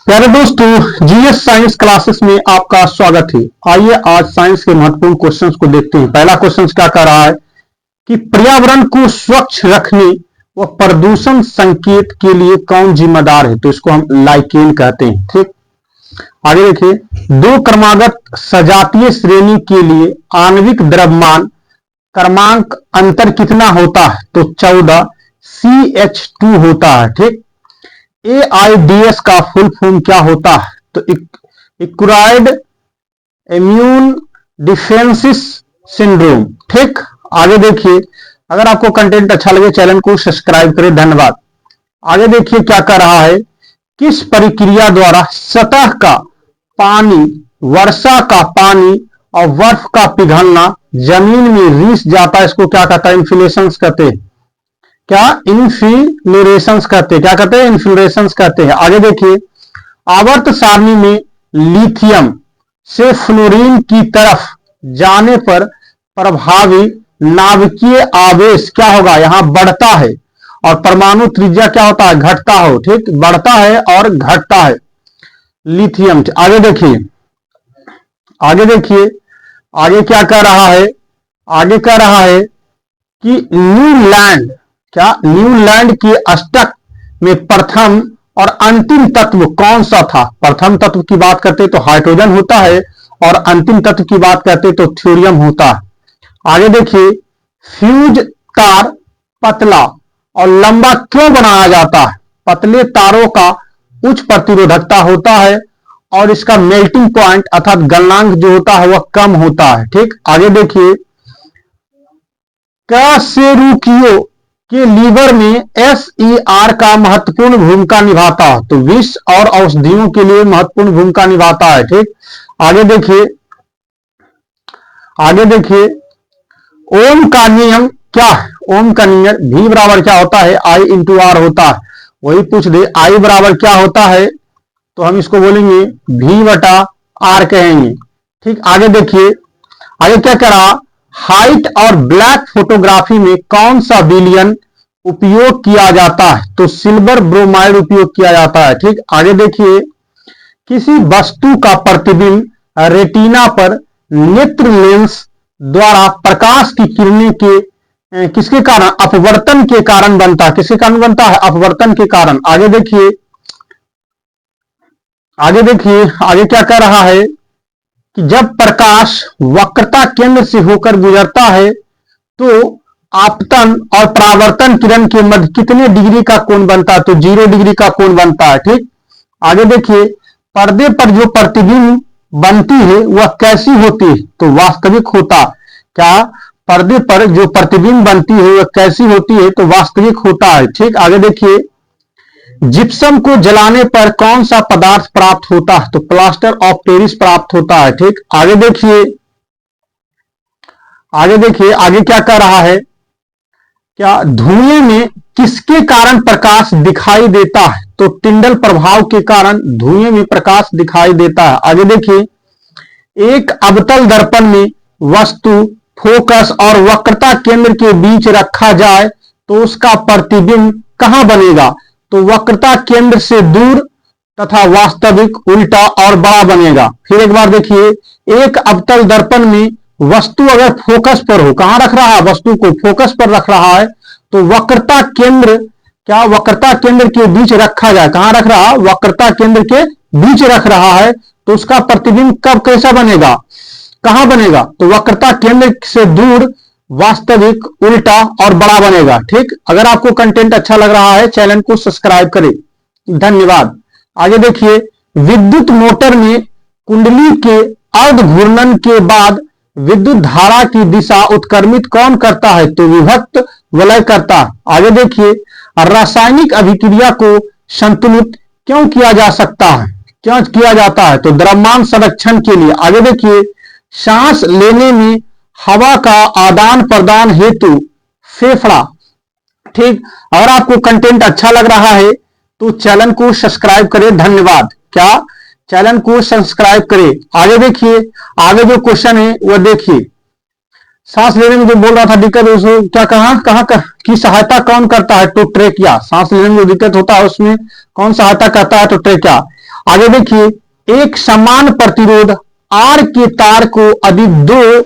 प्यारे दोस्तों, GS science classes में आपका स्वागत है। आइए आज साइंस के महत्वपूर्ण क्वेश्चंस को देखते हैं। पहला क्वेश्चन क्या कह रहा है कि पर्यावरण को स्वच्छ रखने व प्रदूषण संकेत के लिए कौन जिम्मेदार है। तो इसको हम लाइकेन कहते हैं। ठीक, आगे देखिए, दो क्रमागत सजातीय श्रेणी के लिए आणविक द्रव्यमान क्रमांक अंतर कितना होता है। तो 14 CH2 होता है। ठीक, AIDS का फुल फॉर्म क्या होता है। तो एक्वायर्ड इम्यून डिफेंसिस सिंड्रोम। ठीक, आगे देखिए, अगर आपको कंटेंट अच्छा लगे चैनल को सब्सक्राइब करें। धन्यवाद। आगे देखिए क्या कर रहा है, किस प्रक्रिया द्वारा सतह का पानी, वर्षा का पानी और बर्फ का पिघलना जमीन में रिस जाता है। इसको क्या कहता है, इन्फ्लेशन कहते हैं। क्या इन्फ्लोरेशंस कहते हैं, क्या कहते हैं, इन्फ्लोरेशंस कहते हैं। आगे देखिए, आवर्त सारणी में लिथियम से फ्लोरीन की तरफ जाने पर प्रभावी नाभिकीय आवेश क्या होगा, यहां बढ़ता है। और परमाणु त्रिज्या क्या होता है, घटता हो। ठीक, बढ़ता है और घटता है लिथियम। आगे देखिए, आगे देखिए, आगे क्या कह रहा है, आगे कह रहा है कि न्यूलैंड, क्या न्यूलैंड के अष्टक में प्रथम और अंतिम तत्व कौन सा था। प्रथम तत्व की बात करते तो हाइड्रोजन होता है और अंतिम तत्व की बात करते तो थ्योरियम होता है। आगे देखिए, फ्यूज तार पतला और लंबा क्यों बनाया जाता है। पतले तारों का उच्च प्रतिरोधकता होता है और इसका मेल्टिंग पॉइंट अर्थात गलनांक जो होता है वह कम होता है। ठीक, आगे देखिए, कशेरुकियों के लीवर में SER का महत्वपूर्ण भूमिका निभाता है। तो विष और औषधियों के लिए महत्वपूर्ण भूमिका निभाता है। ठीक, आगे देखिए, आगे देखिए, ओम का नियम क्या है। ओम का नियम V बराबर क्या होता है, I इंटू R होता है। वही पूछ दे I बराबर क्या होता है, तो हम इसको बोलेंगे V बटा R कहेंगे। ठीक, आगे देखिए, आगे क्या करा, हाइट और ब्लैक फोटोग्राफी में कौन सा विलयन उपयोग किया जाता है। तो सिल्वर ब्रोमाइड उपयोग किया जाता है। ठीक, आगे देखिए, किसी वस्तु का प्रतिबिंब रेटिना पर नेत्र लेंस द्वारा प्रकाश की किरणें के किसके कारण, अपवर्तन के कारण बनता है। किसके कारण बनता है, अपवर्तन के कारण। आगे देखिए, आगे देखिए, आगे क्या कह रहा है कि जब प्रकाश वक्रता केंद्र से होकर गुजरता है तो आपतन और परावर्तन किरण के मध्य कितने डिग्री का कोण बनता है। तो 0 डिग्री का कोण बनता है। ठीक, आगे देखिए, पर्दे पर जो प्रतिबिंब बनती है वह कैसी होती है। तो वास्तविक होता। क्या, पर्दे पर जो प्रतिबिंब बनती है वह कैसी होती है, तो वास्तविक होता है। ठीक, आगे देखिए, जिप्सम को जलाने पर कौन सा पदार्थ प्राप्त होता है। तो प्लास्टर ऑफ पेरिस प्राप्त होता है। ठीक, आगे देखिए, आगे देखिए, आगे क्या कह रहा है, क्या धुएं में किसके कारण प्रकाश दिखाई देता है। तो टिंडल प्रभाव के कारण धुएं में प्रकाश दिखाई देता है। आगे देखिए, एक अवतल दर्पण में वस्तु फोकस और वक्रता केंद्र के बीच रखा जाए तो उसका प्रतिबिंब कहां बनेगा। तो वक्रता केंद्र से दूर तथा वास्तविक उल्टा और बड़ा बनेगा। फिर एक बार देखिए, एक अवतल दर्पण में वस्तु अगर फोकस पर हो, कहां रख रहा है, वस्तु को फोकस पर रख रहा है, तो वक्रता केंद्र, क्या वक्रता केंद्र के बीच रखा जाए, कहां रख रहा है, वक्रता केंद्र के बीच रख रहा है, तो उसका प्रतिबिंब कब कैसा बनेगा, कहां बनेगा, तो वक्रता केंद्र से दूर, वास्तविक, उल्टा और बड़ा बनेगा। ठीक, अगर आपको कंटेंट अच्छा लग रहा है चैनल को सब्सक्राइब करें। धन्यवाद। आगे देखिए, विद्युत मोटर में कुंडली के अर्ध घूर्णन के बाद विद्युत धारा की दिशा उत्क्रमित कौन करता है। तो विभक्त वलय करता है। आगे देखिए, रासायनिक अभिक्रिया को संतुलित क्यों किया जा सकता है, क्यों किया जाता है। तो द्रव्यमान संरक्षण के लिए। आगे देखिए, सांस लेने में हवा का आदान प्रदान हेतु फेफड़ा। ठीक, अगर आपको कंटेंट अच्छा लग रहा है तो चैनल को सब्सक्राइब करें। धन्यवाद। क्या, चैनल को सब्सक्राइब करें। आगे देखिए, आगे जो क्वेश्चन है वह देखिए, सांस लेने में जो बोल रहा था दिक्कत, उसको क्या कहां की सहायता कौन करता है। तो ट्रेकिया, सांस लेने में जो दिक्कत होता है उसमें कौन सहायता करता है, तो ट्रेकिया। आगे देखिए, एक समान प्रतिरोध आर के तार को यदि दो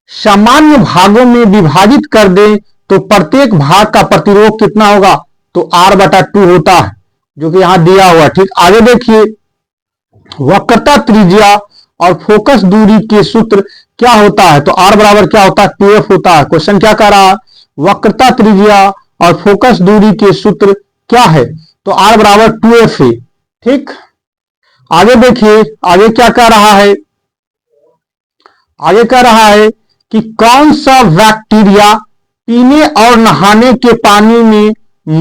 सामान्य भागों में विभाजित कर दे तो प्रत्येक भाग का प्रतिरोध कितना होगा? तो R/2 होता है, जो कि यहां दिया हुआ। ठीक, आगे देखिए, वक्रता त्रिज्या और फोकस दूरी के सूत्र क्या होता है? तो R बराबर क्या होता है? 2f होता है। क्वेश्चन क्या कह रहा है? वक्रता त्रिज्या और फोकस दूरी के सूत्र क्या है? तो R बराबर 2f है। ठीक, आगे देखिए, आगे क्या कह रहा है? आगे कह रहा है कि कौन सा बैक्टीरिया पीने और नहाने के पानी में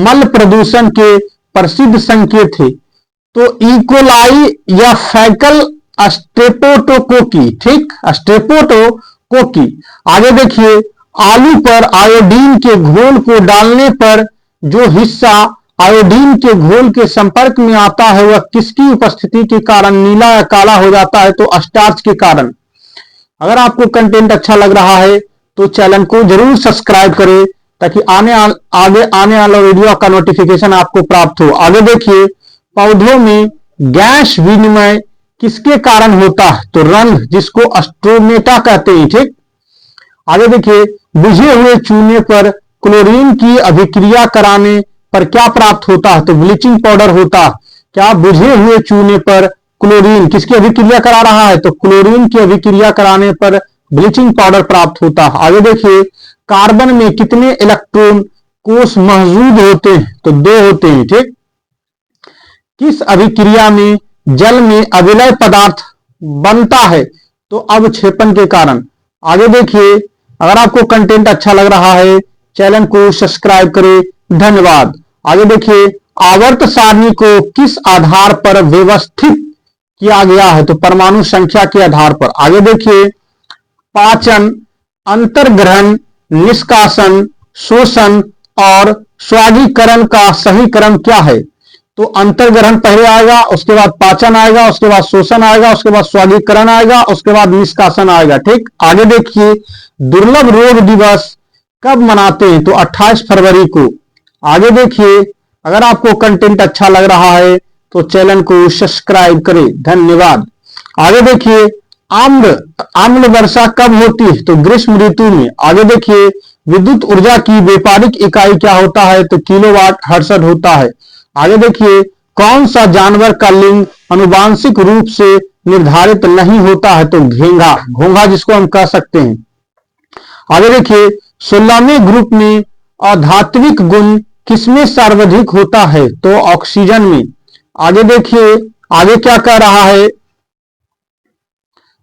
मल प्रदूषण के प्रसिद्ध संकेत है? तो इकोलाई या फैकल स्ट्रेप्टोकोकी। ठीक, स्ट्रेप्टोकोकी। आगे देखिए, आलू पर आयोडीन के घोल को डालने पर जो हिस्सा आयोडीन के घोल के संपर्क में आता है वह किसकी उपस्थिति के कारण नीला या काला हो जाता है? तो स्टार्च के कारण। अगर आपको कंटेंट अच्छा लग रहा है तो चैनल को जरूर सब्सक्राइब करें ताकि आगे आने वाला वीडियो का नोटिफिकेशन आपको प्राप्त हो। आगे देखिए, पौधों में गैस विनिमय किसके कारण होता है? तो रंग, जिसको स्ट्रोमेटा कहते हैं। ठीक, आगे देखिए, बुझे हुए चूने पर क्लोरीन की अभिक्रिया कराने पर क्या प्राप्त होता है? तो ब्लीचिंग पाउडर होता है। क्या बुझे हुए चूने पर क्लोरीन किसकी अभिक्रिया करा रहा है? तो क्लोरीन की अभिक्रिया कराने पर ब्लीचिंग पाउडर प्राप्त होता है। आगे देखिए, कार्बन में कितने इलेक्ट्रॉन कोष मौजूद होते हैं? तो 2 होते हैं। ठीक, किस अभिक्रिया में जल में अविलय पदार्थ बनता है? तो अवक्षेपण के कारण। आगे देखिए, अगर आपको कंटेंट अच्छा लग रहा है चैनल को सब्सक्राइब करें। धन्यवाद। आगे देखिए, आवर्त सारणी को किस आधार पर व्यवस्थित किया गया है? तो परमाणु संख्या के आधार पर। आगे देखिए, पाचन, अंतर्ग्रहण, निष्कासन, शोषण और स्वागीकरण का सही क्रम क्या है? तो अंतर्ग्रहण पहले आएगा, उसके बाद पाचन आएगा, उसके बाद शोषण आएगा, उसके बाद स्वागीकरण आएगा, उसके बाद निष्कासन आएगा। ठीक, आगे देखिए, दुर्लभ रोग दिवस कब मनाते हैं? तो 28 फरवरी को। आगे देखिए, अगर आपको कंटेंट अच्छा लग रहा है तो चैनल को सब्सक्राइब करें। धन्यवाद। आगे देखिए, आम्ल वर्षा कब होती है? तो ग्रीष्म ऋतु में। आगे देखिए, विद्युत ऊर्जा की व्यापारिक इकाई क्या होता है? तो किलोवाट हर्ट्ज होता है। आगे देखिए, कौन सा जानवर का लिंग आनुवांशिक रूप से निर्धारित नहीं होता है? तो घेंघा, घोंघा जिसको हम कह सकते हैं। आगे देखिए, 16वें ग्रुप में अधात्विक गुण किसमें सर्वाधिक होता है? तो ऑक्सीजन में। आगे देखिए, आगे क्या कह रहा है?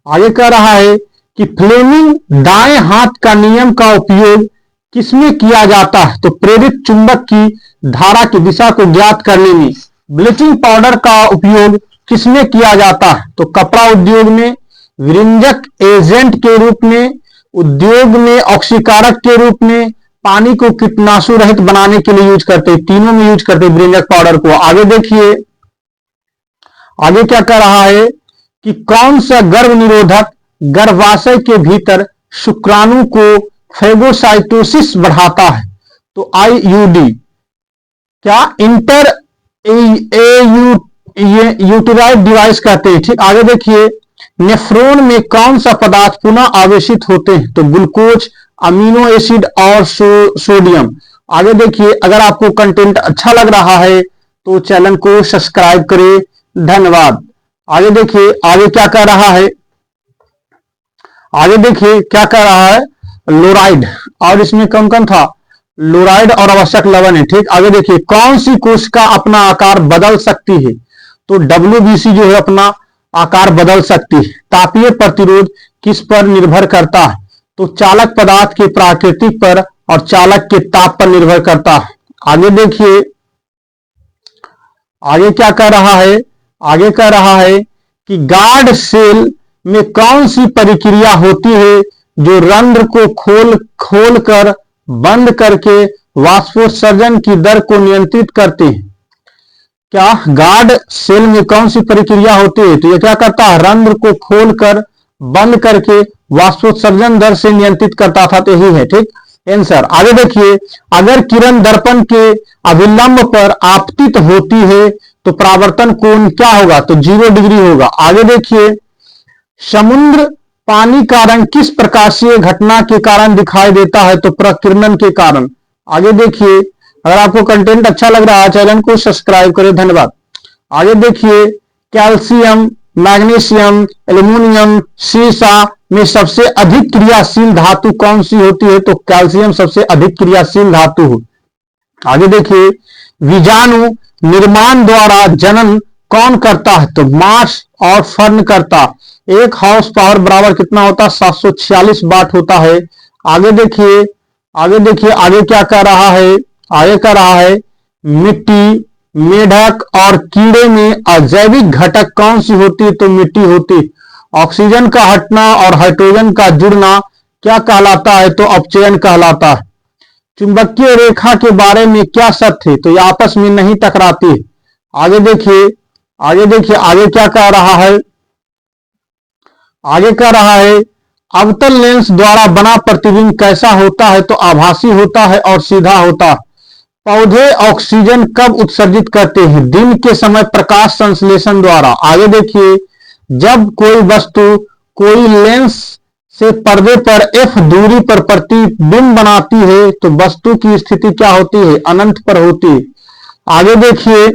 आगे कह रहा है कि फ्लेमिंग दाएं हाथ का नियम का उपयोग किसमें किया जाता है? तो प्रेरित चुंबक की धारा की दिशा को ज्ञात करने में। ब्लीचिंग पाउडर का उपयोग किसमें किया जाता है? तो कपड़ा उद्योग में, विरंजक एजेंट के रूप में, उद्योग में ऑक्सीकारक के रूप में, पानी को कीटनाशु रहित बनाने के लिए यूज करते हैं। तीनों में यूज करते हैं विरंजक पाउडर को। आगे देखिए, आगे क्या कह रहा है कि कौन सा गर्भ निरोधक गर्भाशय के भीतर शुक्राणु को फेगोसाइटोसिस बढ़ाता है? तो IUD। क्या इंटर यूटेराइड डिवाइस कहते हैं। ठीक, आगे देखिए, नेफ्रॉन में कौन सा पदार्थ पुनः आवेशित होते हैं? तो ग्लूकोज, अमीनो एसिड और सोडियम। आगे देखिए, अगर आपको कंटेंट अच्छा लग रहा है तो चैनल को सब्सक्राइब करें। धन्यवाद। आगे देखिए, आगे क्या कह रहा है? आगे देखिए क्या कह रहा है? लोराइड, और इसमें कौन कौन था? लोराइड और आवश्यक लवण है। ठीक, आगे देखिए, कौन सी कोशिका अपना आकार बदल सकती है? तो WBC जो है अपना आकार बदल सकती है। तापीय प्रतिरोध किस पर निर्भर करता है? तो चालक पदार्थ के प्राकृतिक पर और चालक के ताप पर निर्भर करता है। आगे देखिए, आगे क्या कह रहा है? आगे कह रहा है कि गार्ड सेल में कौन सी प्रक्रिया होती है जो रंध्र को खोल कर बंद करके वाष्पोत्सर्जन की दर को नियंत्रित करते हैं? क्या गार्ड सेल में कौन सी प्रक्रिया होती है? तो यह क्या करता है? रंध्र को खोलकर बंद करके वाष्पोत्सर्जन दर से नियंत्रित करता था। तो यही है। ठीक, आंसर। आगे देखिए, अगर किरण दर्पण के अभिलंब पर आपतित होती है तो परावर्तन कोण क्या होगा, तो 0 डिग्री होगा। आगे देखिए, समुद्र पानी का रंग किस प्रकाशीय घटना के कारण दिखाई देता है, तो प्रकीर्णन के कारण। आगे देखिए, अगर आपको कंटेंट अच्छा लग रहा है चैनल को सब्सक्राइब करें, धन्यवाद। आगे देखिए, कैल्शियम, मैग्नीशियम, एल्यूमिनियम, सीसा में सबसे अधिक क्रियाशील धातु कौन सी होती है, तो कैल्शियम सबसे अधिक क्रियाशील धातु है। आगे देखिए, बीजाणु निर्माण द्वारा जनन कौन करता है, तो मार्स और फर्न करता। एक हाउस पावर बराबर कितना होता है, 746 वाट होता है। आगे देखिए, आगे क्या कह रहा है, आगे कह रहा है मिट्टी, मेढक और कीड़े में अजैविक घटक कौन सी होती है, तो मिट्टी होती। ऑक्सीजन का हटना और हाइड्रोजन का जुड़ना क्या कहलाता है, तो अपचयन कहलाता है। चुंबकीय रेखा के बारे में क्या सत्य है, तो ये आपस में नहीं टकराती। आगे देखिए, आगे क्या कह रहा है, आगे कह रहा है अवतल लेंस द्वारा बना प्रतिबिंब कैसा होता है, तो आभासी होता है और सीधा होता है। पौधे ऑक्सीजन कब उत्सर्जित करते हैं, दिन के समय प्रकाश संश्लेषण द्वारा। आगे देखिए, जब कोई वस्तु कोई लेंस से पर्दे पर f दूरी पर प्रतिबिंब बनाती है तो वस्तु की स्थिति क्या होती है, अनंत पर होती है। आगे देखिए,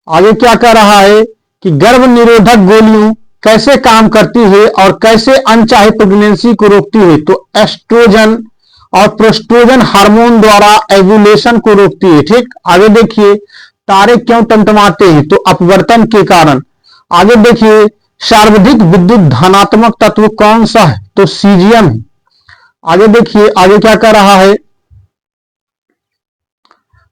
आगे क्या कह रहा है कि गर्भ निरोधक गोलियां कैसे काम करती है और कैसे अनचाहे प्रेगनेंसी को रोकती है, तो एस्ट्रोजन और प्रोस्ट्रोजन हार्मोन द्वारा एवुलेशन को रोकती है। ठीक, आगे देखिए, तारे क्यों टमटमाते हैं, तो अपवर्तन के कारण। आगे देखिए, सर्वाधिक विद्युत धनात्मक तत्व कौन सा है, तो सीजियम है। आगे देखिए, आगे क्या कर रहा है,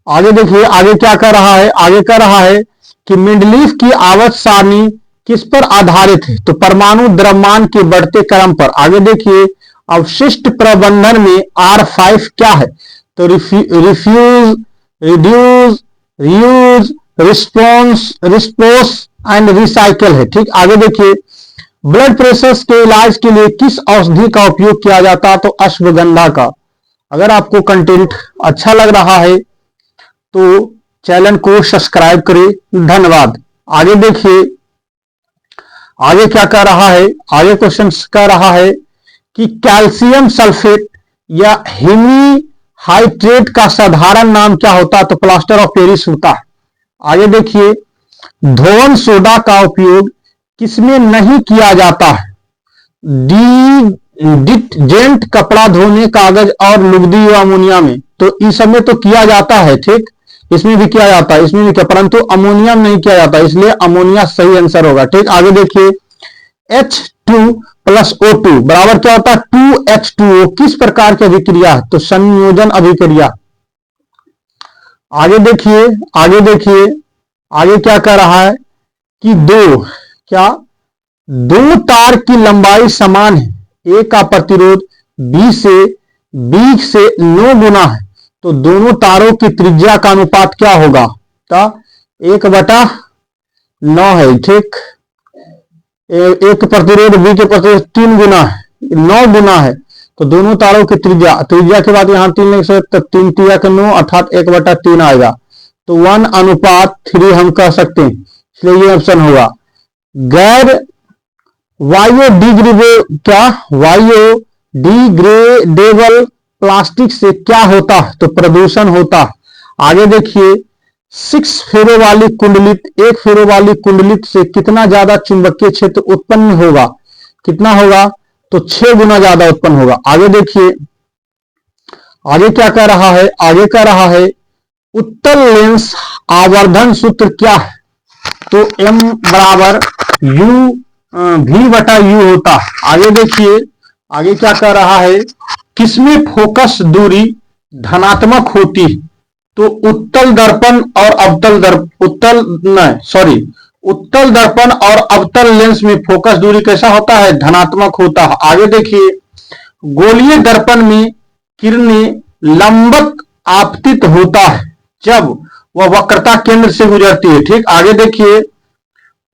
आगे देखिए, आगे क्या कर रहा है, आगे कर रहा है कि मेंडलीफ की आवर्त सारणी किस पर आधारित है, तो परमाणु द्रव्यमान के बढ़ते क्रम पर। आगे देखिए, अवशिष्ट प्रबंधन में R5 क्या है, तो refuse, reduce, reuse, response and recycle है। ठीक, आगे देखिए, ब्लड प्रेशर के इलाज के लिए किस औषधि का उपयोग किया जाता है, तो अश्वगंधा का। अगर आपको कंटेंट अच्छा लग रहा है तो चैनल को सब्सक्राइब करें, धन्यवाद। आगे देखिए, आगे क्या कह रहा है, आगे क्वेश्चन कह रहा है कि कैल्शियम सल्फेट या हेमीहाइड्रेट का साधारण नाम क्या होता है, तो प्लास्टर ऑफ पेरिस होता है। आगे देखिए, धोवन सोडा का उपयोग किसमें नहीं किया जाता है, डिटर्जेंट, कपड़ा धोने, कागज और लुगदी व अमोनिया में, तो इस सब में तो किया जाता है। ठीक, इसमें भी किया जाता है, इसमें भी किया, परंतु अमोनिया में नहीं किया जाता, इसलिए अमोनिया सही आंसर होगा। ठीक, आगे देखिए, H2 प्लस O2 बराबर क्या होता है, 2H2O किस प्रकार की अभिक्रिया है, तो संयोजन अभिक्रिया। आगे देखिए, आगे क्या कह रहा है कि दो तार की लंबाई समान है, ए का प्रतिरोध बी से 9 गुना है, तो दोनों तारों की त्रिज्या का अनुपात क्या होगा, तो 1/9 है। ठीक, एक प्रतिरोध बी के प्रतिरोध 3 गुना है, 9 गुना है, तो दोनों तारों की त्रिज्या के बाद यहां 3 लिख सकते, 3 3 के 9 अर्थात 1/3 आएगा, तो 1:3 हम कह सकते हैं, इसलिए ये ऑप्शन होगा। गैर बायोडिग्रेडेबल प्लास्टिक से क्या होता है, तो प्रदूषण होता है। आगे देखिए, 6 फेरों वाली कुंडलित, 1 फेरों वाली कुंडलित से कितना ज्यादा चुंबकीय क्षेत्र उत्पन्न होगा, कितना होगा, तो 6 गुना ज्यादा उत्पन्न होगा। आगे देखिए, आगे क्या कह रहा है, आगे कह रहा है उत्तल लेंस आवर्धन सूत्र क्या है, तो M बराबर V/U होता है। आगे देखिए, आगे क्या कह रहा है, किसमें फोकस दूरी धनात्मक होती है, तो उत्तल दर्पण और उत्तल दर्पण और अवतल लेंस में फोकस दूरी कैसा होता है, धनात्मक होता है। आगे देखिए, गोलीय दर्पण में किरणें लंबक आपतित होता है जब वह वक्रता केंद्र से गुजरती है। ठीक, आगे देखिए,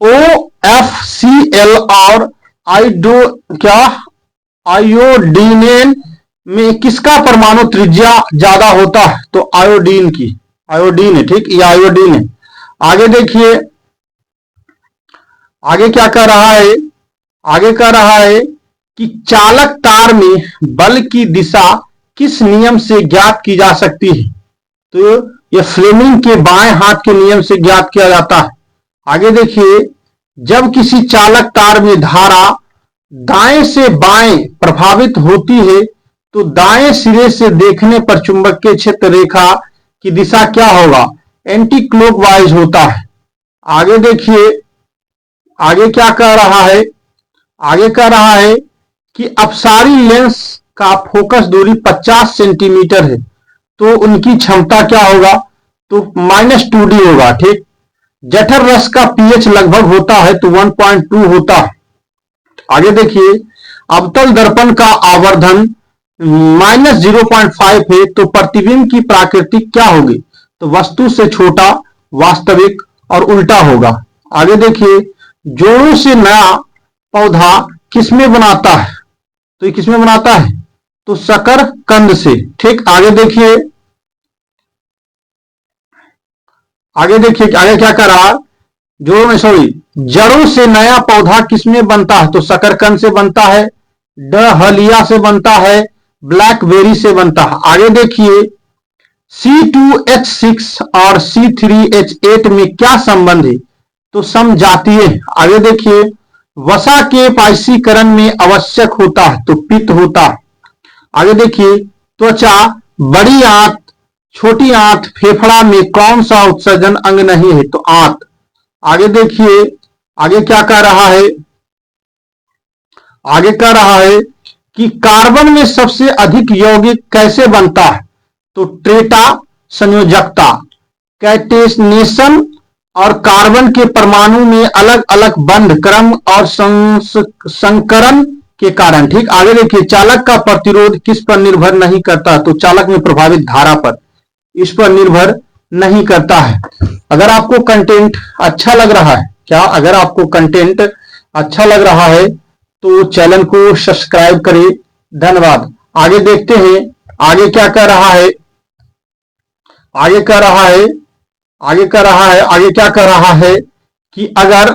OFCl और आयोडीन में किसका परमाणु त्रिज्या ज्यादा होता है, तो आयोडीन की। आयोडीन है, ठीक, ये आयोडीन है। आगे देखिए, आगे क्या कर रहा है, आगे कह रहा है कि चालक तार में बल की दिशा किस नियम से ज्ञात की जा सकती है? तो यह फ्लेमिंग के बाएं हाथ के नियम से ज्ञात किया जाता है। आगे देखिए, जब किसी चालक तार में धारा दाएं से बाएं प्रभावित होती है तो दाएं सिरे से देखने पर चुंबकीय क्षेत्र रेखा की दिशा क्या होगा? एंटी क्लॉकवाइज होता है। आगे देखिए, आगे क्या कह रहा है, आगे कह रहा है कि अपसारी लेंस का फोकस दूरी 50 सेंटीमीटर है तो उनकी क्षमता क्या होगा? तो -2D होगा, ठीक। जठर रस का पीएच लगभग होता है तो 1.2 होता है। आगे देखिए, अवतल दर्पण का आवर्धन -0.5 है तो प्रतिबिंब की प्रकृति क्या होगी? तो वस्तु से छोटा, वास्तविक और उल्टा होगा। आगे देखिए, जोड़ों से नया पौधा किसमें बनाता है? तो ये किसमें बनाता है? तो शकरकंद से, ठीक। आगे देखिए, आगे देखिए, आगे क्या कर रहा है, जोड़ों में, सॉरी, जड़ों से नया पौधा किसमें बनता है? तो शकरकंद से बनता है, डहलिया से बनता है, ब्लैकबेरी से बनता है। आगे देखिए, C2H6 और C3H8 में क्या संबंध है? तो समजातीय। आगे देखिए, वसा के पाइसीकरण में आवश्यक होता है तो पित्त होता है। आगे देखिए, त्वचा, बड़ी आंत, छोटी आंत, फेफड़ा में कौन सा उत्सर्जन अंग नहीं है? तो आंत। आगे देखिए, आगे क्या कह रहा है, आगे कह रहा है कि कार्बन में सबसे अधिक यौगिक कैसे बनता है? तो ट्रेटा संयोजकता, कैटेनेशन और कार्बन के परमाणु में अलग अलग बंध क्रम और संकरण के कारण, ठीक। आगे देखिए, चालक का प्रतिरोध किस पर निर्भर नहीं करता? तो चालक में प्रभावित धारा पर, इस पर निर्भर नहीं करता है। अगर आपको कंटेंट अच्छा लग रहा है, क्या अगर आपको कंटेंट अच्छा लग रहा है तो चैनल को सब्सक्राइब करें। धन्यवाद। आगे देखते हैं, आगे क्या कर रहा है, आगे कह रहा है, आगे कह रहा है, आगे क्या कर रहा है कि अगर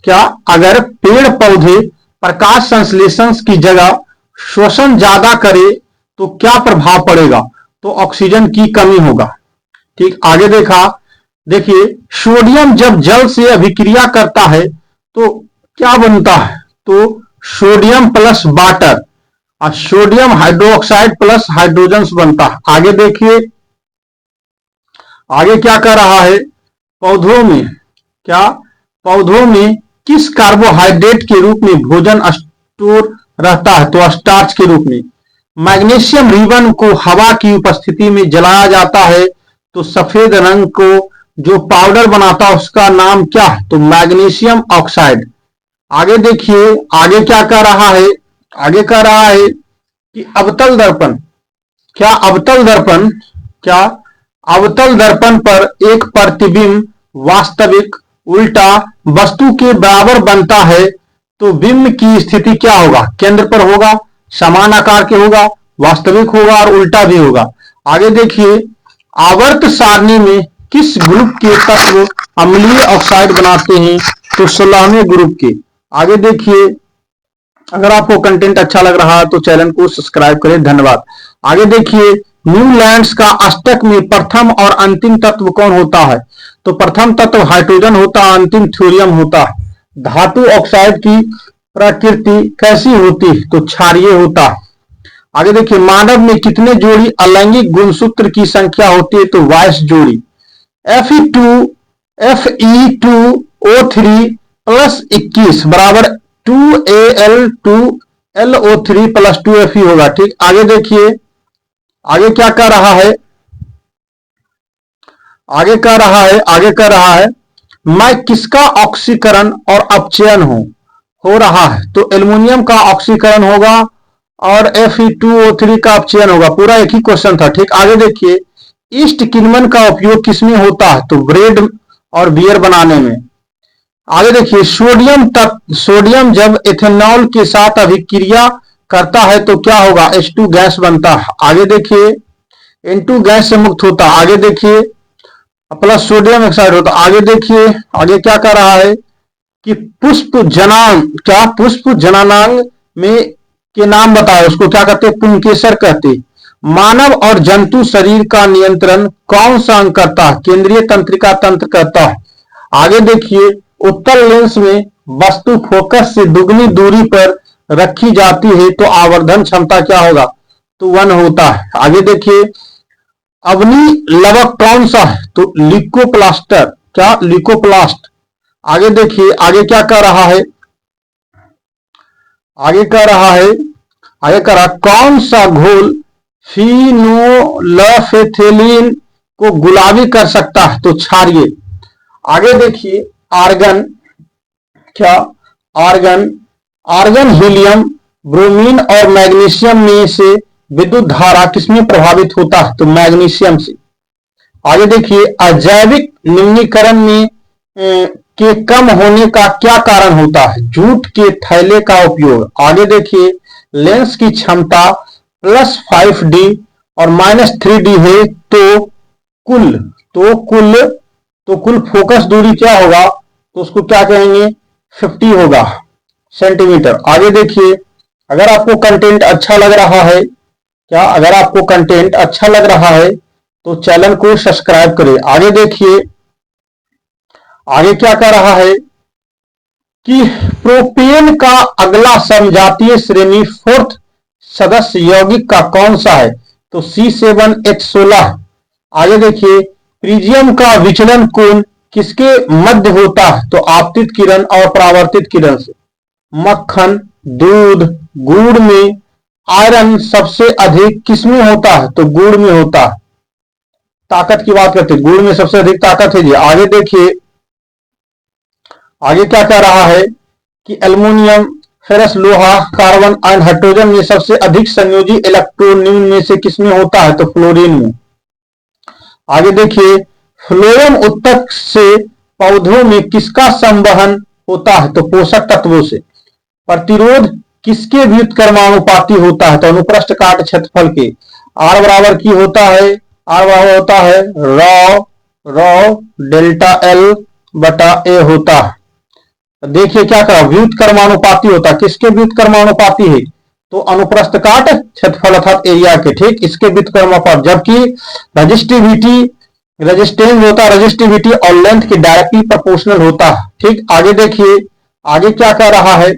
क्या, अगर पेड़ पौधे प्रकाश संश्लेषण की जगह श्वसन ज्यादा करे तो क्या प्रभाव पड़ेगा? तो ऑक्सीजन की कमी होगा, ठीक। आगे देखिए, सोडियम जब जल से अभिक्रिया करता है तो क्या बनता है? तो सोडियम प्लस वाटर और सोडियम हाइड्रोक्साइड प्लस हाइड्रोजन बनता है। आगे देखिए, आगे क्या कर रहा है, पौधों में क्या, पौधों में किस कार्बोहाइड्रेट के रूप में भोजन स्टोर रहता है? तो स्टार्च के रूप में। मैग्नीशियम रिबन को हवा की उपस्थिति में जलाया जाता है तो सफेद रंग को जो पाउडर बनाता है उसका नाम क्या है? तो मैग्नीशियम ऑक्साइड। आगे देखिए, आगे क्या कर रहा है, आगे कह रहा है कि अवतल दर्पण, क्या अवतल दर्पण, क्या अवतल दर्पण पर एक प्रतिबिंब वास्तविक, उल्टा, वस्तु के बराबर बनता है तो बिंब की स्थिति क्या होगा? केंद्र पर होगा, समान आकार के होगा, वास्तविक होगा और उल्टा भी होगा। आगे देखिए, आवर्त सारणी में किस ग्रुप के तत्व अम्लीय ऑक्साइड बनाते हैं? तो 16वें ग्रुप के। आगे देखिए, अगर आपको कंटेंट अच्छा लग रहा है तो चैनल को सब्सक्राइब करें। धन्यवाद। आगे देखिए, न्यूलैंड्स का अष्टक में प्रथम और अंतिम तत्व कौन होता है? तो प्रथम तत्व हाइड्रोजन होता है, अंतिम थ्योरियम होता है। धातु ऑक्साइड की प्रकृति कैसी होती है? तो क्षारीय होता है। आगे देखिए, मानव में कितने जोड़ी अलैंगिक गुणसूत्र की संख्या होती है? तो 22 जोड़ी। Fe2O3 प्लस 21 बराबर 2Al2LO3 प्लस 2Fe होगा, ठीक। आगे देखिए, आगे क्या कर रहा है, आगे कह रहा है, आगे कह रहा है, मैं किसका ऑक्सीकरण और अपचयन हो रहा है? तो एल्युमिनियम का ऑक्सीकरण होगा और Fe2O3 का अपचयन होगा। पूरा एक ही क्वेश्चन था, ठीक। आगे देखिए, ईस्ट किण्वन का उपयोग किसमें होता है? तो ब्रेड और बियर बनाने में। आगे देखिए, सोडियम जब एथेनॉल के साथ अभिक्रिया करता है तो क्या होगा? H2 गैस बनता है। आगे देखिए, N2 गैस से मुक्त होता है। आगे देखिए, प्लस सोडियम ऑक्साइड होता है। आगे देखिए आगे क्या कर रहा है कि पुष्प जनांग, क्या पुष्प जननांग में के नाम बताए, उसको क्या कहते हैं, पुंकेसर कहते हैं। मानव और जंतु शरीर का नियंत्रण कौन सा अंग करता है, केंद्रीय तंत्रिका तंत्र करता है। आगे देखिए उत्तल लेंस में वस्तु फोकस से दुगनी दूरी पर रखी जाती है तो आवर्धन क्षमता क्या होगा, तो 1 होता है। आगे देखिए अवनी लवक कौन सा है, तो लिकोप्लास्टर, क्या लिकोप्लास्ट। आगे देखिए आगे क्या कर रहा है, आगे कर रहा है, आगे कर रहा कौन सा घोल फिनोल्फेथेलिन को गुलाबी कर सकता है, तो क्षारीय। आगे देखिए आर्गन, क्या आर्गन, आर्गन हीलियम, ब्रोमीन और मैग्नीशियम में से विद्युत धारा किसमें प्रभावित होता है, तो मैग्नीशियम से। आगे देखिए अजैविक निम्नीकरण में के कम होने का क्या कारण होता है, जूट के थैले का उपयोग। आगे देखिए लेंस की क्षमता +5D और -3D है तो कुल तो कुल तो कुल फोकस दूरी क्या होगा, तो उसको क्या कहेंगे, 50 होगा सेंटीमीटर। आगे देखिए अगर आपको कंटेंट अच्छा लग रहा है, क्या अगर आपको कंटेंट अच्छा लग रहा है तो चैनल को सब्सक्राइब करें। आगे देखिए आगे क्या कर रहा है कि प्रोपेन का अगला समजातीय श्रेणी 4th सदस्य यौगिक का कौन सा है, तो C7H16। आगे देखिए प्रिजियम का विचलन कोण किसके मध्य होता है, तो आपतित किरण और परावर्तित किरण से। मक्खन, दूध, गुड़ में आयरन सबसे अधिक किसमें होता है, तो गुड़ में होता है। ताकत की बात करते हैं, गुड़ में सबसे अधिक ताकत है जी। आगे देखिए आगे क्या कह रहा है कि एल्युमिनियम, फेरस, लोहा, कार्बन और हाइड्रोजन में सबसे अधिक संयोजी इलेक्ट्रॉन निम्न में से किसमें होता है, तो फ्लोरीन में। आगे देखिए फ्लोएम उत्तक से पौधों में किसका संवहन होता है, तो पोषक तत्वों से। प्रतिरोध किसके व्युत्क्रमानुपाती होता है, तो अनुप्रस्थ काट क्षेत्रफल के। आर बराबर की होता है, आर बराबर होता है रॉ डेल्टा एल बटा ए होता है। देखिए क्या कहा, व्युत्क्रमानुपाती होता है, किसके व्युत्क्रमानुपाती है, तो अनुप्रस्थ काट क्षेत्रफल अर्थात एरिया के, ठीक इसके व्युत्क्रमानुपात। जबकि रजिस्टिविटी, रेजिस्टेंस होता है, रजिस्टिविटी और लेंथ के डायरेक्टली प्रोपोर्शनल होता है, ठीक। आगे देखिए आगे क्या कर रहा है,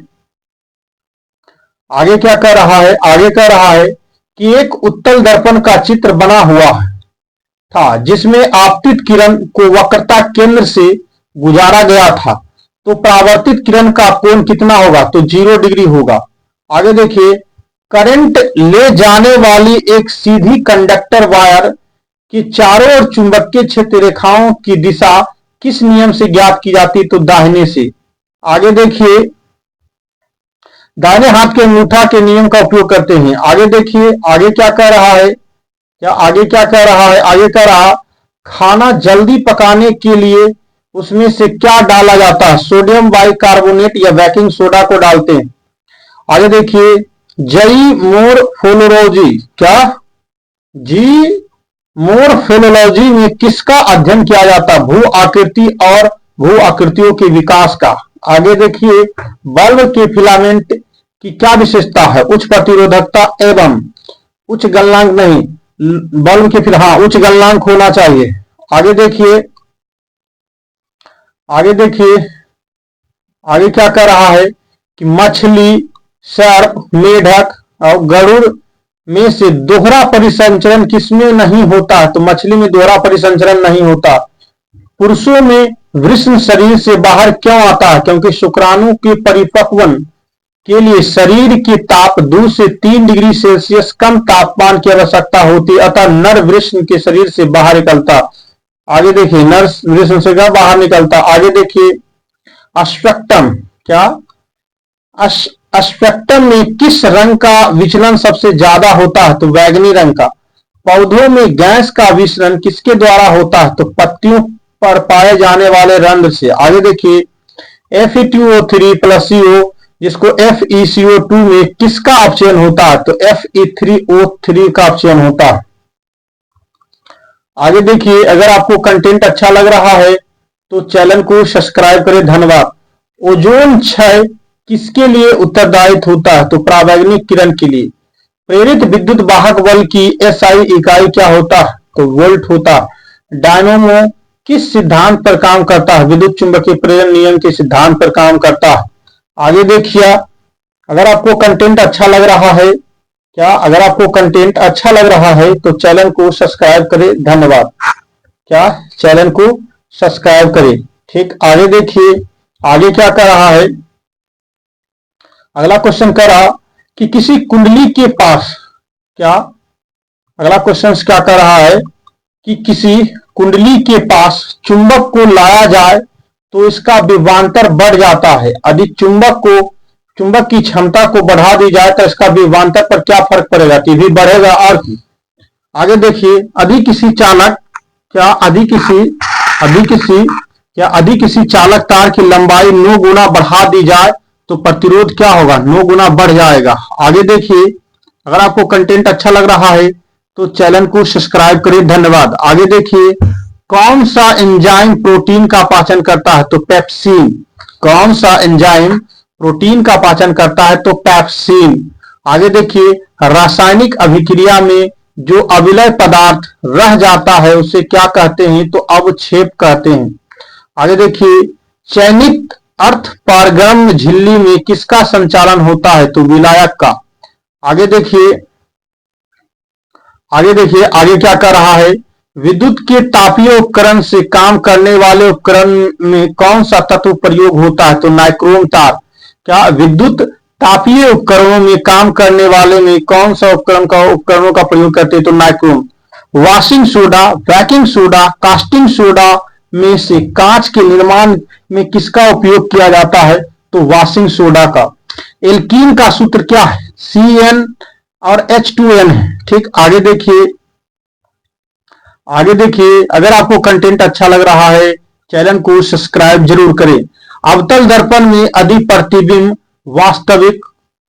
आगे क्या कर रहा है, आगे कह रहा है कि एक उत्तल दर्पण का चित्र बना हुआ था जिसमें आपतित किरण को वक्रता केंद्र से गुजारा गया था, तो परावर्तित किरण का कोण कितना होगा, तो 0 डिग्री होगा। आगे देखिए करंट ले जाने वाली एक सीधी कंडक्टर वायर की चारों ओर चुंबकीय क्षेत्र रेखाओं की दिशा किस नियम से ज्ञात की जाती है, तो दाहिने से। आगे देखिए दाहिने हाथ के अंगूठा के नियम का उपयोग करते हैं। आगे देखिए आगे क्या कह रहा है, क्या आगे क्या कह रहा है, आगे कह रहा खाना जल्दी पकाने के लिए उसमें से क्या डाला जाता है, सोडियम बाइकार्बोनेट या बेकिंग सोडा को डालते हैं। आगे देखिए जी मोरफोलॉजी, क्या जी मोरफोलॉजी में किसका अध्ययन किया जाता है, भू आकृति और भू आकृतियों के विकास का। आगे देखिए बल्ब के फिलामेंट की क्या विशेषता है, उच्च प्रतिरोधकता एवं उच्च गलनांक नहीं, बल्ब के फिर हाँ उच्च गलनांक होना चाहिए। आगे देखिए आगे देखिए आगे क्या कर रहा है कि मछली, सर्प, मेढक और गरुड़ में से दोहरा परिसंचरण किसमें नहीं होता है, तो मछली में दोहरा परिसंचरण नहीं होता। पुरुषों में वृषण शरीर से बाहर क्यों आता है, क्योंकि शुक्राणु के परिपक्वन के लिए शरीर के ताप 2 से 3 डिग्री सेल्सियस कम तापमान की आवश्यकता होती है, अतः नर वृषण के शरीर से बाहर निकलता। आगे देखिए नर वृषण से क्या बाहर निकलता। आगे देखिए स्पेक्ट्रम, क्या स्पेक्ट्रम में किस रंग का विचलन सबसे ज्यादा होता है, तो बैगनी रंग का। पौधों में गैस का विसरण किसके द्वारा होता है, तो पत्तियों पर पाए जाने वाले रंध्र से। आगे देखिए Fe2O3 प्लस CO जिसको FeCO2 में किसका अपचयन होता है, तो Fe3O3 का अपचयन होता है। आगे देखिए, अगर आपको कंटेंट अच्छा लग रहा है तो चैनल को सब्सक्राइब करें। धन्यवाद। ओजोन क्षय किसके लिए उत्तरदायित्व होता है? तो परावैंगनिक किरण के लिए। प्रेरित विद्युत वाहक बल की एसआई इकाई क्या होता है? तो वोल्ट होता है। डायनोमो किस सिद्धांत पर काम करता है? विद्युत चुंबकीय प्रेरण नियम के सिद्धांत पर काम करता है। आगे देखिए, अगर आपको कंटेंट अच्छा लग रहा है, अगर आपको कंटेंट अच्छा लग रहा है तो चैनल को सब्सक्राइब करें। धन्यवाद। चैनल को सब्सक्राइब करें। ठीक, आगे देखिए, आगे क्या कर रहा है? अगला क्वेश्चन कर रहा कि किसी कुंडली के पास अगला क्वेश्चन क्या कर रहा है कि किसी कुंडली के पास चुंबक को लाया जाए तो इसका विभवांतर बढ़ जाता है। अधिक चुंबक की क्षमता को बढ़ा दी जाए तो इसका विभवांतर पर क्या फर्क पड़ेगा? टीवी बढ़ेगा। और आगे देखिए, अधिक किसी चालक तार की लंबाई 9 गुना बढ़ा दी जाए तो प्रतिरोध क्या होगा? 9 गुना बढ़ जाएगा। आगे देखिए, अगर आपको कंटेंट अच्छा लग रहा है तो चैनल को सब्सक्राइब करें। धन्यवाद। आगे देखिए, कौन सा एंजाइम प्रोटीन का पाचन करता है? तो पेप्सिन। कौन सा एंजाइम प्रोटीन का पाचन करता है? तो पेप्सिन। आगे देखिए, रासायनिक अभिक्रिया में जो अविलय पदार्थ रह जाता है उसे क्या कहते हैं? तो अवक्षेप कहते हैं। आगे देखिए, चयनित अर्थ पारगम्य झिल्ली में किसका संचालन होता है? तो विलायक का। आगे देखिए, आगे क्या कर रहा है? विद्युत के तापीय उपकरण से काम करने वाले उपकरण में कौन सा तत्व प्रयोग होता है? तो नाइक्रोम तार। विद्युत तापीय उपकरणों में काम करने वाले में कौन सा उपकरणों का प्रयोग करते हैं? तो nichrome. Washing soda, baking soda, casting soda में से कांच के निर्माण में किसका उपयोग किया जाता है? तो वॉशिंग सोडा का। एल्कीन का सूत्र क्या है? CN और H2N है। ठीक, आगे देखिए, अगर आपको कंटेंट अच्छा लग रहा है चैनल को सब्सक्राइब जरूर करें। अवतल दर्पण में अधिक प्रतिबिंब वास्तविक,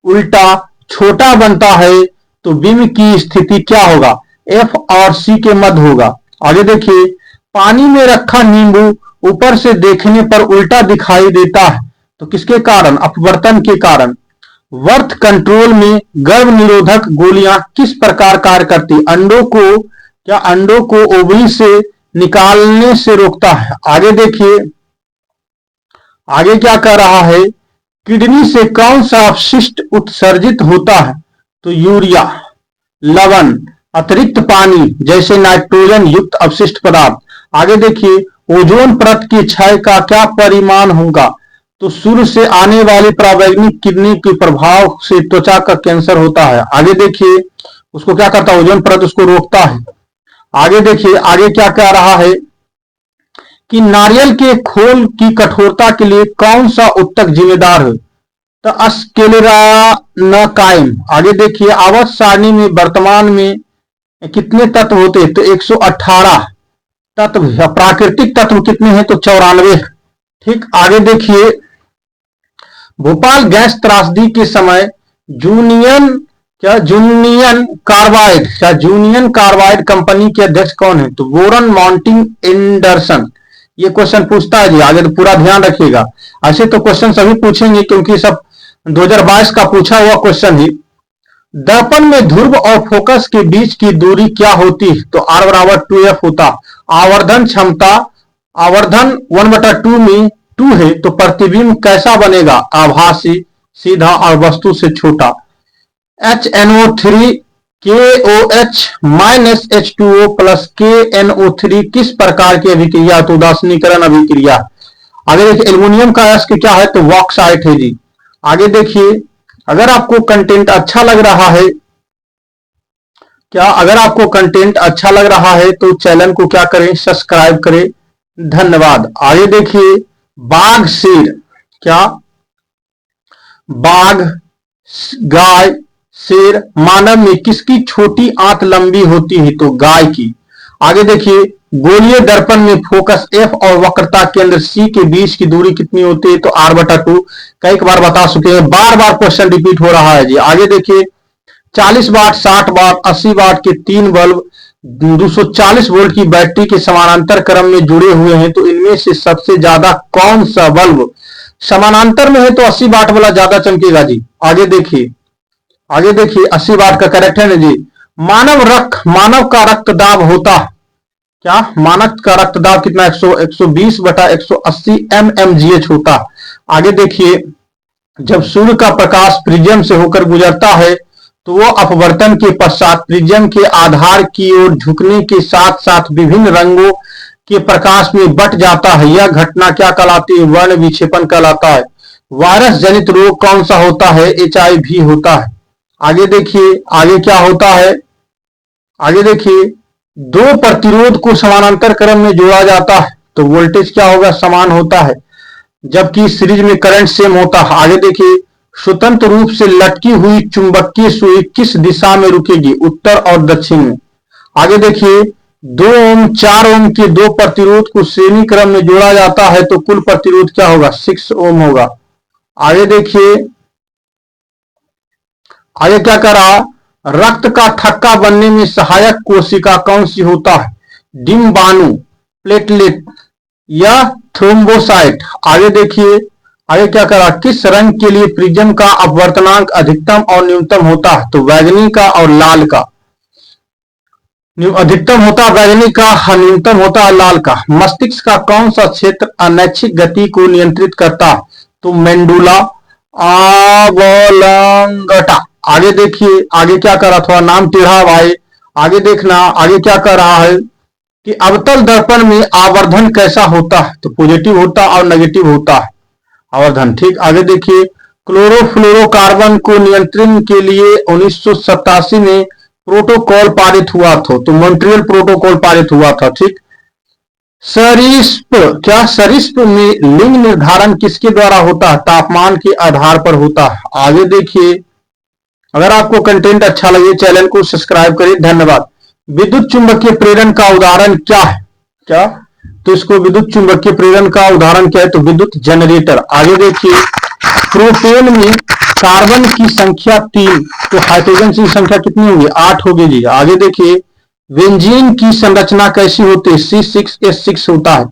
उल्टा, छोटा बनता है तो बिंब की स्थिति क्या होगा? F और C के मध्य होगा। आगे देखिए, पानी में रखा नींबू ऊपर से देखने पर उल्टा दिखाई देता है तो किसके कारण? अपवर्तन के कारण। वर्थ कंट्रोल में गर्भ निरोधक गोलियां किस प्रकार कार्य करती? अंडों को ओवरी से निकालने से रोकता है। आगे देखिए, आगे क्या कर रहा है? किडनी से कौन सा अपशिष्ट उत्सर्जित होता है? तो यूरिया, लवण, अतिरिक्त पानी जैसे नाइट्रोजन युक्त अपशिष्ट पदार्थ। आगे देखिए, ओजोन परत के क्षय का क्या परिमाण होगा? तो सूर्य से आने वाली परावैंगनिक किरणों के प्रभाव से त्वचा का कैंसर होता है। आगे देखिए, उसको क्या करता है? ओजोन परत उसको रोकता है। आगे देखिए, आगे क्या कह रहा है कि नारियल के खोल की कठोरता के लिए कौन सा उत्तक जिम्मेदार है? तो स्क्लेराकाइम। आगे देखिए, आवर्त सारणी में वर्तमान में कितने तत्व होते हैं? तो 118 तत्व। प्राकृतिक तत्व कितने हैं? तो 94। ठीक, आगे देखिए, भोपाल गैस त्रासदी के समय जूनियन कार्बाइड कंपनी के अध्यक्ष कौन है? तो वोरन माउंटिंग एंडरसन। ये क्वेश्चन पूछता है जी, आगे तो पूरा ध्यान रखिएगा। ऐसे तो क्वेश्चन सभी पूछेंगे क्योंकि सब 2022 का पूछा हुआ क्वेश्चन ही। दर्पण में ध्रुव और फोकस के बीच की दूरी क्या होती है? तो R बराबर 2F होता। आवर्धन क्षमता, आवर्धन 1/2 में 2 है तो प्रतिबिंब कैसा बनेगा? आभासी, सीधा और वस्तु से छोटा। HNO3 KOH minus H2O plus KNO3 किस प्रकार की अभिक्रिया? तो उदासीनीकरण अभिक्रिया। आगे देखिए, एल्युमिनियम का अयस्क क्या है? तो बॉक्साइट है जी। आगे देखिए, अगर आपको कंटेंट अच्छा लग रहा है अगर आपको कंटेंट अच्छा लग रहा है तो चैनल को क्या करें? सब्सक्राइब करें। धन्यवाद। आगे देखिए, बाघ, शेर, बाघ, गाय, शेर, मानव में किसकी छोटी आंत लंबी होती है? तो गाय की। आगे देखिए, गोलीय दर्पण में फोकस F और वक्रता केंद्र C के बीच की दूरी कितनी होती है? तो R/2। कई बार बता चुके हैं, बार बार क्वेश्चन रिपीट हो रहा है जी। आगे देखिए, 40 वाट, 60 वाट, 80 वाट के 3 बल्ब 240 वोल्ट की बैटरी के समानांतर क्रम में जुड़े हुए हैं, तो इनमें से सबसे ज्यादा कौन सा बल्ब समानांतर में है? तो 80 वाट वाला ज्यादा चमकेगा जी। आगे देखिए 80 वाट का करेक्ट है ना जी। मानव का रक्तदाब होता है क्या? मानव का रक्तदाब कितना? 120/180 mmGH होता है। आगे देखिए, जब सूर्य का प्रकाश प्रिज्म से होकर गुजरता है तो वो अपवर्तन के पश्चात प्रिज्म के आधार की ओर झुकने के साथ साथ विभिन्न रंगों के प्रकाश में बट जाता है। यह घटना क्या कहलाती है? वर्ण विक्षेपण कहलाता है। वायरस जनित रोग कौन सा होता है? HIV होता है। आगे देखिए आगे क्या होता है। आगे देखिए, दो प्रतिरोध को समानांतर क्रम में जोड़ा जाता है तो वोल्टेज क्या होगा? समान होता है, जबकि सीरीज में करंट सेम होता है। आगे देखिए, स्वतंत्र रूप से लटकी हुई चुंबकीय सुई किस दिशा में रुकेगी? उत्तर और दक्षिण में। आगे देखिए, 2 ओम 4 ओम के दो प्रतिरोध को श्रेणी क्रम में जोड़ा जाता है तो कुल प्रतिरोध क्या होगा? 6 ओम होगा। आगे देखिए, आगे क्या कर रहा? रक्त का थक्का बनने में सहायक कोशिका कौन सी होता है? डिम्बाणु, प्लेटलेट या थ्रोम्बोसाइट। आगे देखिए, आगे क्या करा? किस रंग के लिए प्रिज्म का अपवर्तनांक अधिकतम और न्यूनतम होता है? तो बैगनी का और लाल का। अधिकतम होता है बैगनी का, न्यूनतम होता है लाल का। मस्तिष्क का कौन सा क्षेत्र अनैच्छिक गति को नियंत्रित करता है? तो मेंडुला ऑब्लोंगेटा। आगे देखिए, आगे क्या कर रहा? थोड़ा नाम टेढ़ा भाई। आगे देखना, आगे क्या कर रहा है कि अवतल दर्पण में आवर्धन कैसा होता है? तो पॉजिटिव होता है और नेगेटिव होता है आवर्धन। ठीक, आगे देखिए, क्लोरोफ्लोरोकार्बन को नियंत्रण के लिए 1987 में प्रोटोकॉल पारित हुआ था, तो मॉन्ट्रियल प्रोटोकॉल पारित हुआ था। ठीक, सरिस्प में लिंग निर्धारण किसके द्वारा होता है? तापमान के आधार पर होता है। आगे देखिए, अगर आपको कंटेंट अच्छा लगे चैनल को सब्सक्राइब करिए। धन्यवाद। विद्युत चुंबकीय प्रेरण का उदाहरण क्या है? क्या? तो इसको विद्युत चुंबकीय प्रेरण का उदाहरण क्या है? तो विद्युत जनरेटर। आगे देखिए, प्रोपेन में कार्बन की संख्या 3, तो हाइड्रोजन की संख्या कितनी होगी? 8 होगी जी। आगे देखिए, बेंजीन की संरचना कैसी होती है? C6H6 होता है।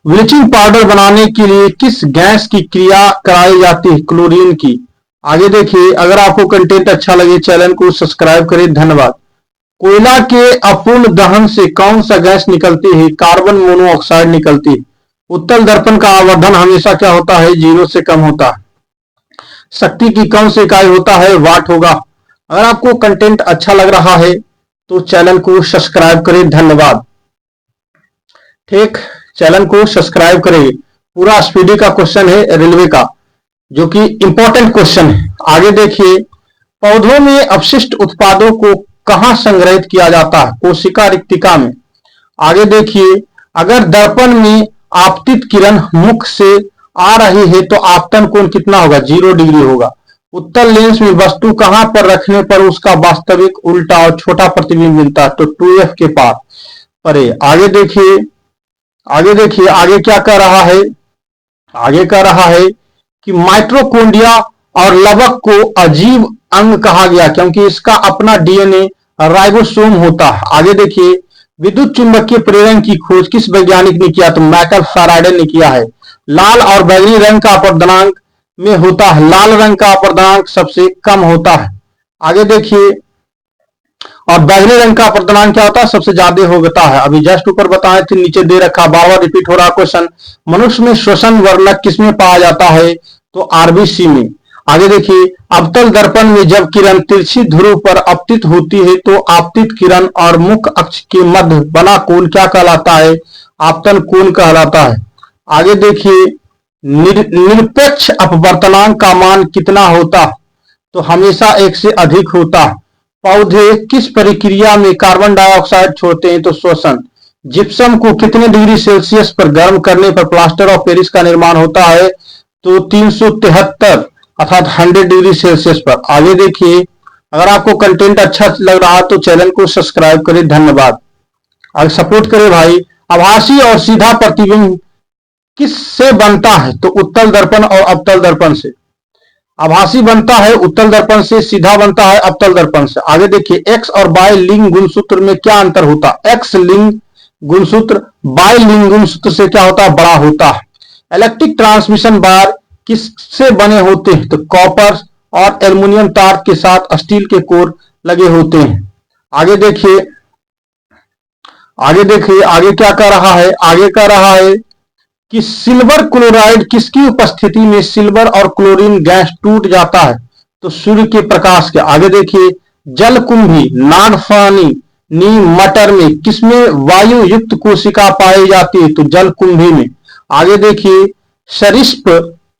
ब्लीचिंग पाउडर बनाने के लिए किस गैस की क्रिया कराई जाती है? क्लोरीन की। आगे देखिए, अगर आपको कंटेंट अच्छा लगे चैनल को सब्सक्राइब करें। धन्यवाद। कोयला के अपूर्ण दहन से कौन सा गैस निकलती है? कार्बन मोनोऑक्साइड निकलती है। उत्तल दर्पण का आवर्धन हमेशा क्या होता है? 0 से कम होता है। शक्ति की कौन सी इकाई होता है? वाट होगा। अगर आपको कंटेंट अच्छा लग रहा है तो चैनल को सब्सक्राइब करें। धन्यवाद। ठीक, चैनल को सब्सक्राइब करें। पूरा स्पीडी का क्वेश्चन है रेलवे का, जो कि इंपॉर्टेंट क्वेश्चन है। आगे देखिए, पौधों में अपशिष्ट उत्पादों को कहां संग्रहित किया जाता है? कोशिका रिक्तिका में। आगे देखिए, अगर दर्पण में आपतित किरण मुख से आ रही है तो आपतन कोण कितना होगा? 0 डिग्री होगा। उत्तल लेंस में वस्तु कहां पर रखने पर उसका वास्तविक उल्टा और छोटा प्रतिबिंब मिलता है? तो 2f के पास परे। आगे देखिए, आगे क्या कर रहा है? आगे कह रहा है कि माइटोकॉन्ड्रिया और लवक को अजीब अंग कहा गया क्योंकि इसका अपना डीएनए राइबोसोम होता है। आगे देखिए, विद्युत चुंबकीय प्रेरण की खोज किस वैज्ञानिक ने किया? तो माइकल फैराडे ने किया है। लाल और बैंगनी रंग का अपवर्तनांक में होता है, लाल रंग का अपवर्तनांक सबसे कम होता है। आगे देखिए, और बैंगनी रंग का अपवर्तनांक क्या होता है? सबसे ज्यादा होता है। अभी जस्ट ऊपर बताए थे, नीचे दे रखा, बार बार रिपीट हो रहा क्वेश्चन। मनुष्य में श्वसन वर्णक किसमें पाया जाता है? तो आरबीसी में। आगे देखिए, अवतल दर्पण में जब किरण तिरछी ध्रुव पर आपतित होती है तो आपतित किरण और मुख्य अक्ष के मध्य बना कोण क्या कहलाता है? आपतन कोण कहलाता है। आगे देखिए, निरपेक्ष अपवर्तनांक का मान कितना होता? तो हमेशा 1 से अधिक होता। पौधे किस प्रक्रिया में कार्बन डाइऑक्साइड छोड़ते हैं? तो श्वसन। जिप्सम को कितने डिग्री सेल्सियस पर गर्म करने पर प्लास्टर ऑफ पेरिस का निर्माण होता है? तो 373 अर्थात 100 डिग्री सेल्सियस पर। आगे देखिए, अगर आपको कंटेंट अच्छा लग रहा तो चैनल को सब्सक्राइब करें। धन्यवाद। आगे सपोर्ट करें भाई। आभासी और सीधा प्रतिबिंब किस से बनता है? तो उत्तल दर्पण और अवतल दर्पण से। आभासी बनता है उत्तल दर्पण से, सीधा बनता है अवतल दर्पण से। आगे देखिए, एक्स और बाय लिंग गुणसूत्र में क्या अंतर होता है? एक्स लिंग गुणसूत्र बाय लिंग गुणसूत्र से क्या होता है? बड़ा होता है। इलेक्ट्रिक ट्रांसमिशन बार किससे बने होते हैं? तो कॉपर और एल्युमिनियम तार के साथ स्टील के कोर लगे होते हैं। आगे देखिए, आगे क्या कर रहा है? आगे कर रहा है कि सिल्वर क्लोराइड किसकी उपस्थिति में सिल्वर और क्लोरीन गैस टूट जाता है? तो सूर्य के प्रकाश के। आगे देखिए, जलकुंभी नागफनी नीम मटर में किसमें वायु युक्त कोशिका पाई जाती है? तो जलकुंभी में। आगे देखिए, सरिस्प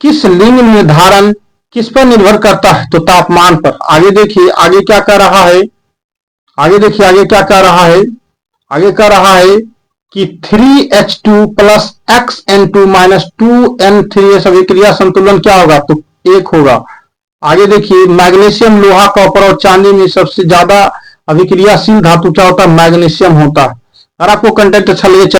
किस लिंग निर्धारण किस पर निर्भर करता है? तो तापमान पर। आगे देखिए, आगे क्या कर रहा है? आगे देखिए, आगे क्या कर रहा है? आगे कर रहा है कि 3H2 plus XN2 minus 2N3 अभिक्रिया संतुलन क्या होगा? तो 1 होगा। आगे देखिए, मैग्नीशियम लोहा कॉपर और चांदी में सबसे ज्यादा अभिक्रियाशील धातु क्या होता है? मैग्नीशियम होता है। अगर आपको कंटेंट अच्छा लगे